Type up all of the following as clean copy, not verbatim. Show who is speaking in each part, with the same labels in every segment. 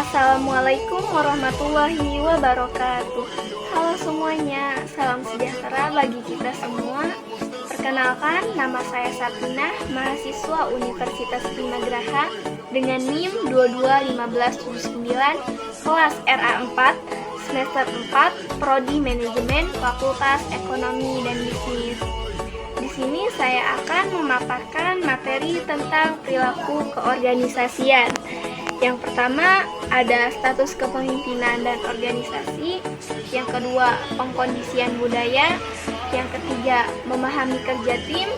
Speaker 1: Assalamualaikum warahmatullahi wabarakatuh. Halo semuanya, salam sejahtera bagi kita semua. Perkenalkan, nama saya Sapinah, mahasiswa Universitas Binagraha dengan NIM 221579, kelas RA4, semester 4, Prodi Manajemen, Fakultas Ekonomi dan Bisnis. Di sini saya akan memaparkan materi tentang perilaku keorganisasian. Yang pertama ada status kepemimpinan dan organisasi, yang kedua pengkondisian budaya, yang ketiga memahami kerja tim,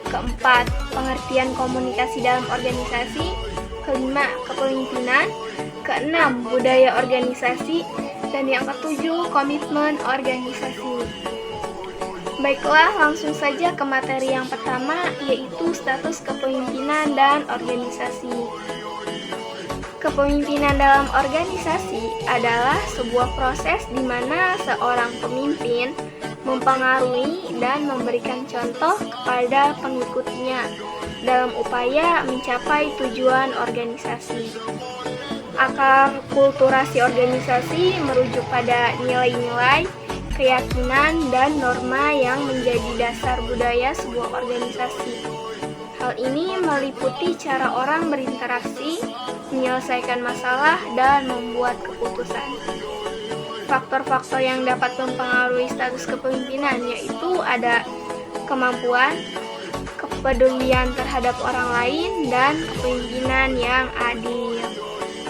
Speaker 1: keempat pengertian komunikasi dalam organisasi, kelima kepemimpinan, keenam budaya organisasi, dan yang ketujuh komitmen organisasi. Baiklah, langsung saja ke materi yang pertama, yaitu status kepemimpinan dan organisasi. Kepemimpinan dalam organisasi adalah sebuah proses di mana seorang pemimpin mempengaruhi dan memberikan contoh kepada pengikutnya dalam upaya mencapai tujuan organisasi. Akar kulturasi organisasi merujuk pada nilai-nilai, keyakinan, dan norma yang menjadi dasar budaya sebuah organisasi. Hal ini meliputi cara orang berinteraksi, menyelesaikan masalah, dan membuat keputusan. Faktor-faktor yang dapat mempengaruhi status kepemimpinan yaitu ada kemampuan, kepedulian terhadap orang lain, dan kepemimpinan yang adil.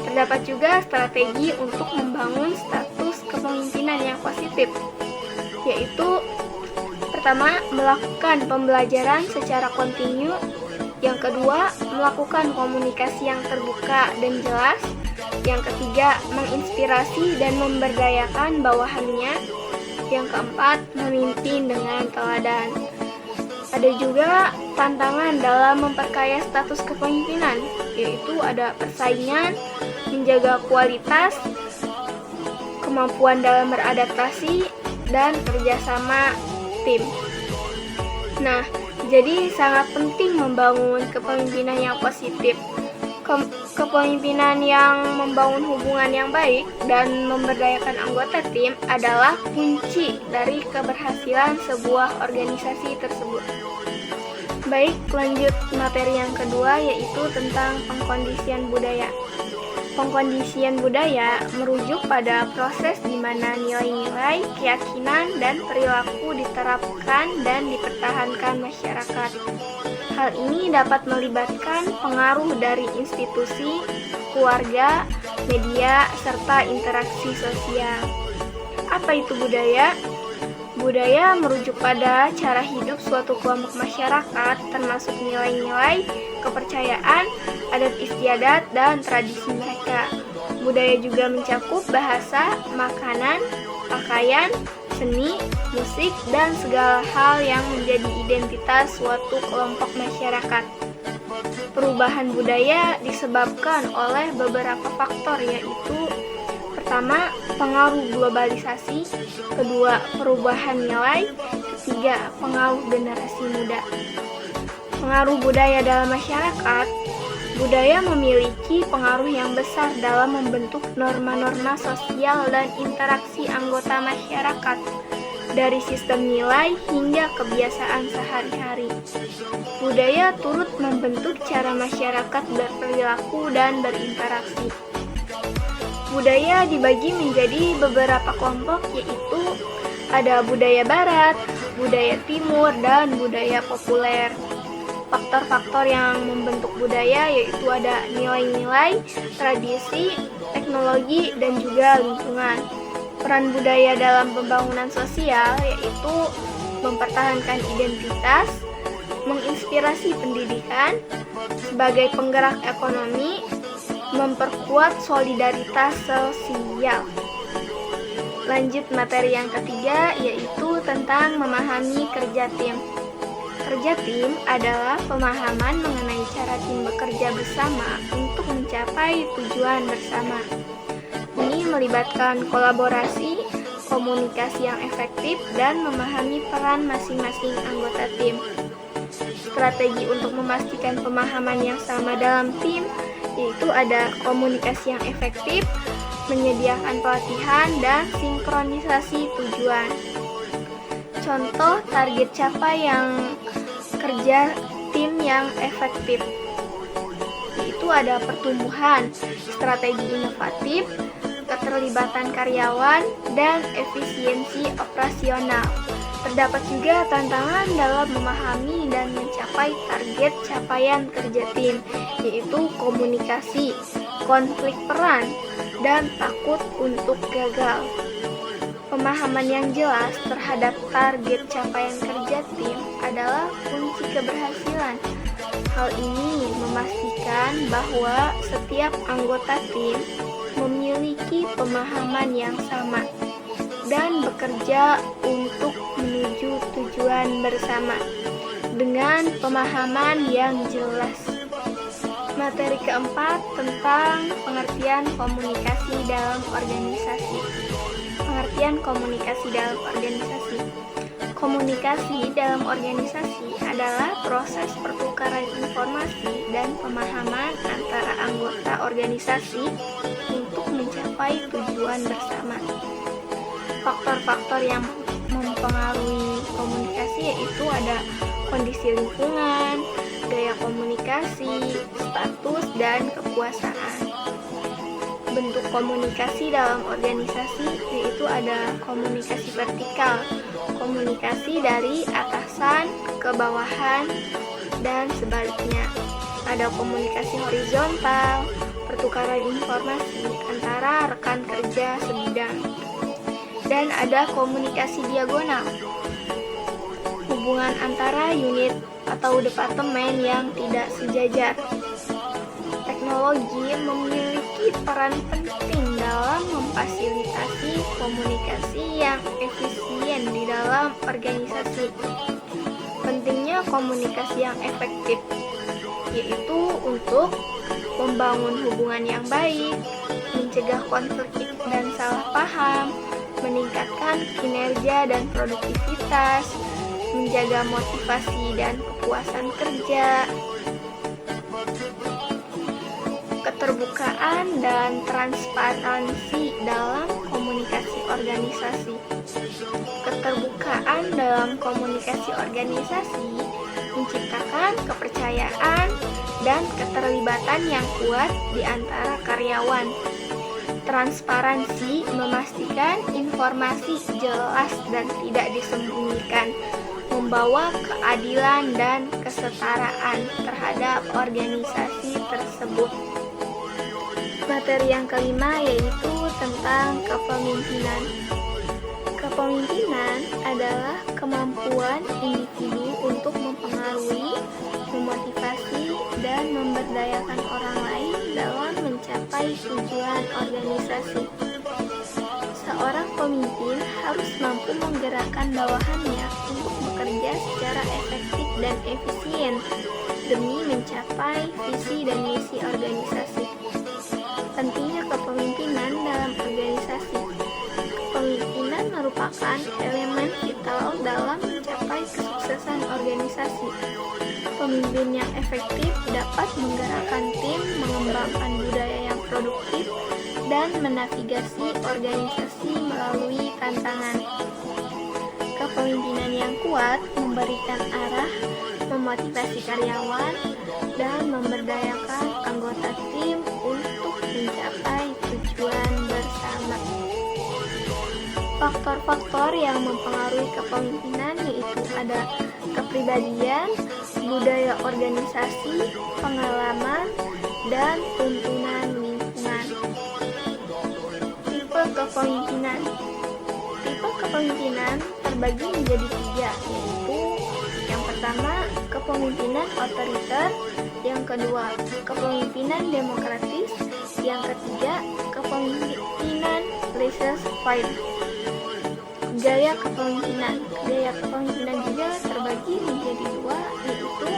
Speaker 1: Terdapat juga strategi untuk membangun status kepemimpinan yang positif, yaitu pertama, melakukan pembelajaran secara kontinu. Yang kedua, melakukan komunikasi yang terbuka dan jelas. Yang ketiga, menginspirasi dan memberdayakan bawahannya. Yang keempat, memimpin dengan teladan. Ada juga tantangan dalam memperkaya status kepemimpinan, yaitu ada persaingan, menjaga kualitas, kemampuan dalam beradaptasi, dan kerjasama tim. Nah, jadi sangat penting membangun kepemimpinan yang positif. Kepemimpinan yang membangun hubungan yang baik dan memberdayakan anggota tim adalah kunci dari keberhasilan sebuah organisasi tersebut. Baik, lanjut materi yang kedua, yaitu tentang pengkondisian budaya. Pengkondisian budaya merujuk pada proses di mana nilai-nilai, keyakinan, dan perilaku diterapkan dan dipertahankan masyarakat. Hal ini dapat melibatkan pengaruh dari institusi, keluarga, media, serta interaksi sosial. Apa itu budaya? Budaya merujuk pada cara hidup suatu kelompok masyarakat, termasuk nilai-nilai, kepercayaan, adat istiadat, dan tradisi mereka. Budaya juga mencakup bahasa, makanan, pakaian, seni, musik, dan segala hal yang menjadi identitas suatu kelompok masyarakat. Perubahan budaya disebabkan oleh beberapa faktor, yaitu pertama, pengaruh globalisasi, kedua, perubahan nilai, ketiga, pengaruh generasi muda. Pengaruh budaya dalam masyarakat. Budaya memiliki pengaruh yang besar dalam membentuk norma-norma sosial dan interaksi anggota masyarakat, dari sistem nilai hingga kebiasaan sehari-hari. Budaya turut membentuk cara masyarakat berperilaku dan berinteraksi. Budaya dibagi menjadi beberapa kelompok, yaitu ada budaya barat, budaya timur, dan budaya populer. Faktor-faktor yang membentuk budaya yaitu ada nilai-nilai, tradisi, teknologi, dan juga lingkungan. Peran budaya dalam pembangunan sosial yaitu mempertahankan identitas, menginspirasi pendidikan, sebagai penggerak ekonomi, memperkuat solidaritas sosial. Lanjut materi yang ketiga, yaitu tentang memahami kerja tim. Kerja tim adalah pemahaman mengenai cara tim bekerja bersama untuk mencapai tujuan bersama. Ini melibatkan kolaborasi, komunikasi yang efektif, dan memahami peran masing-masing anggota tim. Strategi untuk memastikan pemahaman yang sama dalam tim yaitu ada komunikasi yang efektif, menyediakan pelatihan, dan sinkronisasi tujuan. Contoh target capai yang kerja tim yang efektif, yaitu ada pertumbuhan, strategi inovatif, keterlibatan karyawan, dan efisiensi operasional. Terdapat juga tantangan dalam memahami dan mencapai target capaian kerja tim, yaitu komunikasi, konflik peran, dan takut untuk gagal. Pemahaman yang jelas terhadap target capaian kerja tim adalah kunci keberhasilan. Hal ini memastikan bahwa setiap anggota tim memiliki pemahaman yang sama dan bekerja untuk menuju tujuan bersama dengan pemahaman yang jelas. Materi keempat tentang pengertian komunikasi dalam organisasi. Pengertian komunikasi dalam organisasi. Komunikasi dalam organisasi adalah proses pertukaran informasi dan pemahaman antara anggota organisasi untuk mencapai tujuan bersama. Faktor-faktor yang mempengaruhi komunikasi yaitu ada kondisi lingkungan, gaya komunikasi, status, dan kekuasaan. Bentuk komunikasi dalam organisasi yaitu ada komunikasi vertikal, komunikasi dari atasan ke bawahan dan sebaliknya. Ada komunikasi horizontal, pertukaran informasi antara rekan kerja sebidang. Dan ada komunikasi diagonal, hubungan antara unit atau departemen yang tidak sejajar. Teknologi memiliki peran penting dalam memfasilitasi komunikasi yang efisien di dalam organisasi. Pentingnya komunikasi yang efektif, yaitu untuk membangun hubungan yang baik, mencegah konflik dan salah paham, meningkatkan kinerja dan produktivitas, menjaga motivasi dan kepuasan kerja, keterbukaan dan transparansi dalam komunikasi organisasi. Keterbukaan dalam komunikasi organisasi menciptakan kepercayaan dan keterlibatan yang kuat di antara karyawan. Transparansi memastikan informasi jelas dan tidak disembunyikan, membawa keadilan dan kesetaraan terhadap organisasi tersebut. Materi yang kelima yaitu tentang kepemimpinan. Kepemimpinan adalah kemampuan individu untuk mempengaruhi, memotivasi, dan memberdayakan orang lain dalam mencapai tujuan organisasi. Seorang pemimpin harus mampu menggerakkan bawahannya untuk bekerja secara efektif dan efisien demi mencapai visi dan misi organisasi. Pentingnya kepemimpinan dalam organisasi. Kepemimpinan merupakan elemen vital dalam mencapai kesuksesan organisasi. Pemimpin yang efektif dapat menggerakkan tim, mengembangkan budaya yang produktif, dan menavigasi organisasi melalui tantangan. Kepemimpinan yang kuat memberikan arah, memotivasi karyawan, dan memberdayakan anggota tim untuk mencapai tujuan bersama. Faktor-faktor yang mempengaruhi kepemimpinan yaitu ada kepribadian, budaya organisasi, pengalaman, dan tuntunan lingkungan. Tipe kepemimpinan. Tipe kepemimpinan terbagi menjadi 3, yaitu yang pertama kepemimpinan otoriter, yang kedua kepemimpinan demokratis, yang ketiga kepemimpinan laissez-faire. Gaya kepemimpinan. Gaya kepemimpinan juga terbagi menjadi 2, yaitu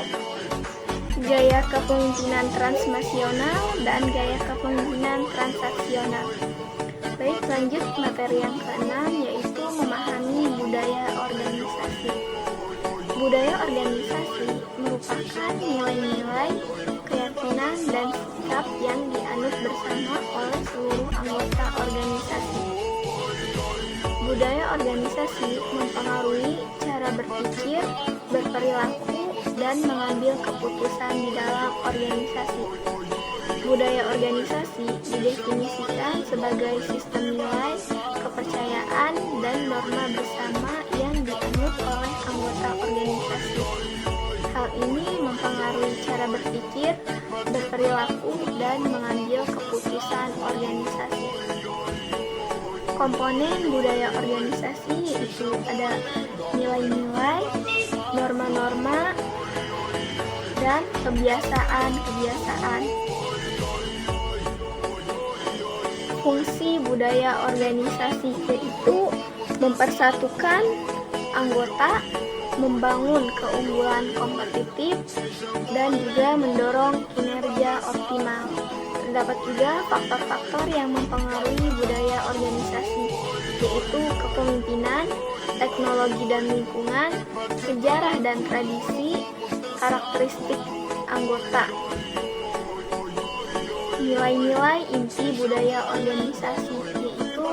Speaker 1: gaya kepemimpinan transnasional dan gaya kepemimpinan transaksional. Baik, lanjut materi yang ke-6 yaitu memahami budaya organisasi. Budaya organisasi merupakan nilai-nilai, keyakinan keyakinan dan sikap yang dianut bersama oleh seluruh anggota organisasi. Budaya organisasi mempengaruhi cara berpikir, berperilaku, dan mengambil keputusan di dalam organisasi. Budaya organisasi didefinisikan sebagai sistem nilai, kepercayaan, dan norma bersama yang dianut oleh anggota organisasi. Hal ini mempengaruhi cara berpikir, berperilaku, dan mengambil keputusan organisasi. Komponen budaya organisasi itu ada nilai-nilai, norma-norma, dan kebiasaan-kebiasaan. Fungsi budaya organisasi yaitu mempersatukan anggota, membangun keunggulan kompetitif, dan juga mendorong kinerja optimal. Terdapat juga faktor-faktor yang mempengaruhi budaya organisasi, yaitu kepemimpinan, teknologi dan lingkungan, sejarah dan tradisi, karakteristik anggota. Nilai-nilai inti budaya organisasi yaitu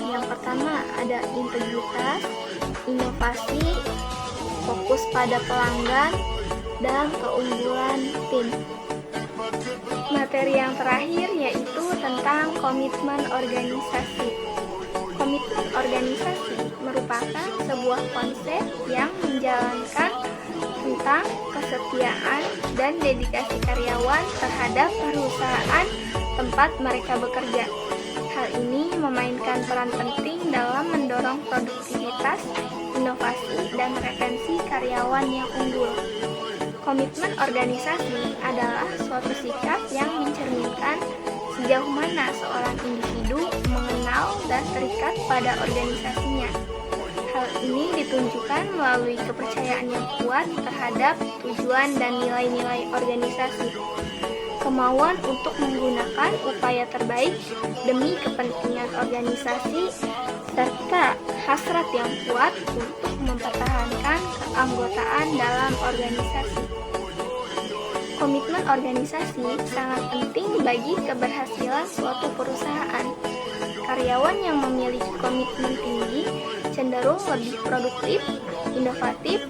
Speaker 1: yang pertama ada integritas, inovasi, fokus pada pelanggan, dan keunggulan tim. Materi yang terakhir yaitu tentang komitmen organisasi. Komitmen organisasi merupakan sebuah konsep yang menjalankan tentang kesetiaan dan dedikasi karyawan terhadap perusahaan tempat mereka bekerja. Hal ini memainkan peran penting dalam mendorong produktivitas, inovasi, dan retensi karyawan yang unggul. Komitmen organisasi adalah suatu sikap yang mencerminkan sejauh mana seorang individu mengenal dan terikat pada organisasinya. Hal ini ditunjukkan melalui kepercayaan yang kuat terhadap tujuan dan nilai-nilai organisasi, kemauan untuk menggunakan upaya terbaik demi kepentingan organisasi, serta hasrat yang kuat untuk mempertahankan keanggotaan dalam organisasi. Komitmen organisasi sangat penting bagi keberhasilan suatu perusahaan. Karyawan yang memiliki komitmen tinggi cenderung lebih produktif, inovatif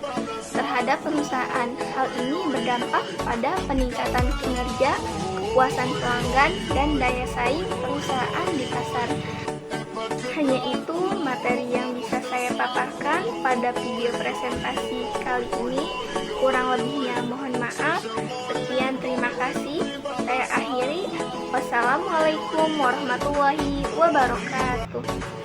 Speaker 1: terhadap perusahaan. Hal ini berdampak pada peningkatan kinerja, kepuasan pelanggan, dan daya saing perusahaan di pasar. Hanya itu materi yang bisa saya paparkan pada video presentasi kali ini. Kurang lebihnya mohon maaf. Sekian, terima kasih. Saya akhiri. Wassalamualaikum warahmatullahi wabarakatuh.